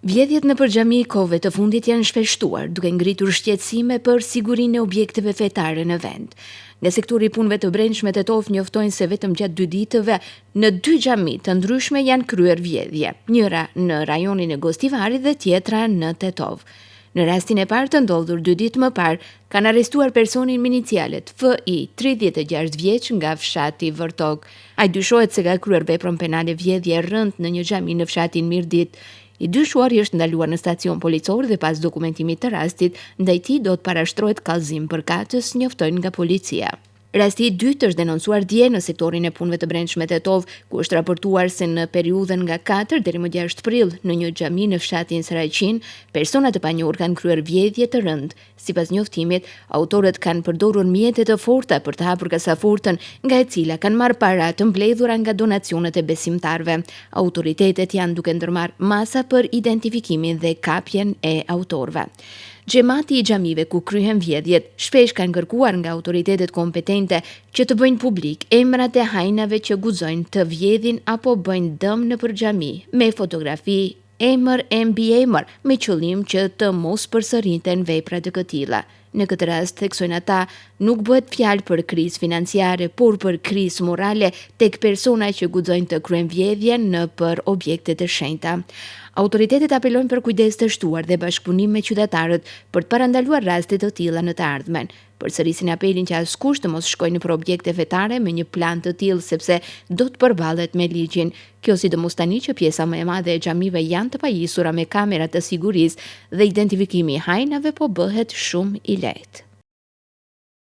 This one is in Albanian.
Vjedhjet në përgjami kohëve të fundit janë shpeshtuar, duke ngritur shqetësime për sigurinë e objekteve fetare në vend. Nga sektori i punëve të brendshme Tetov njoftojnë se vetëm gjatë 2 ditëve në 2 xhami të ndryshme janë kryer vjedhje, njëra në rajonin e Gostivarit dhe tjetra në Tetov. Në rastin e parë të ndodhur 2 ditë më parë, kanë arrestuar personin me inicialet FI, 36 vjeç nga fshati Vërtok. Ai dyshohet se ka kryer veprën penale vjedhje rënd në një xhami në fshatin Mirdit. I dyshuari është ndaluar në stacion policor dhe pas dokumentimit të rastit, ndaj tij do të parashtrohet kallëzim përkatës, njoftojnë nga policia. Rasti i dytë është denoncuar dje në sektorin e punëve të brendshme Tetov, ku është raportuar se në periudhën nga 4 deri më 6 prill në një xhami në fshatin Srajqin, persona të panjohur kanë kryer vjedhje të rënd. Sipas njoftimit, autorët kanë përdorur mjete të forta për të hapur kasafortën, nga e cila kanë marrë para të mbledhura nga donacionet e besimtarve. Autoritetet janë duke ndërmarrë masa për identifikimin dhe kapjen e autorëve. Xhamati i xhamive ku kryhen vjedhjet shpesh kanë kërkuar nga autoritetet kompetente që të bëjnë publik emrat e hajnave që guxojnë të vjedhin apo bëjnë dëm nëpër xhami, me fotografi, emër e mbi emër, me qëllim që të mos përsëriten vepra të këtilla. Në këtë rast, theksojnë ata, nuk bëhet fjalë për krizë financiare, por për krizë morale tek persona që guxojnë të kryejnë vjedhje nëpër objekte të shenjta. Autoritetet apelojnë për kujdes të shtuar dhe bashkëpunim me qytetarët për të parandaluar raste të tilla në të ardhmen. Përsërisin apelin që askush të mos shkojë nëpër objekte fetare me një plan të tillë sepse do të përballet me ligjin. Kjo sidomos tani që pjesa më e madhe e xhamive janë të pajisura me kamera të sigurisë dhe identifikimi i hajnave po bëhet shumë i lehtë.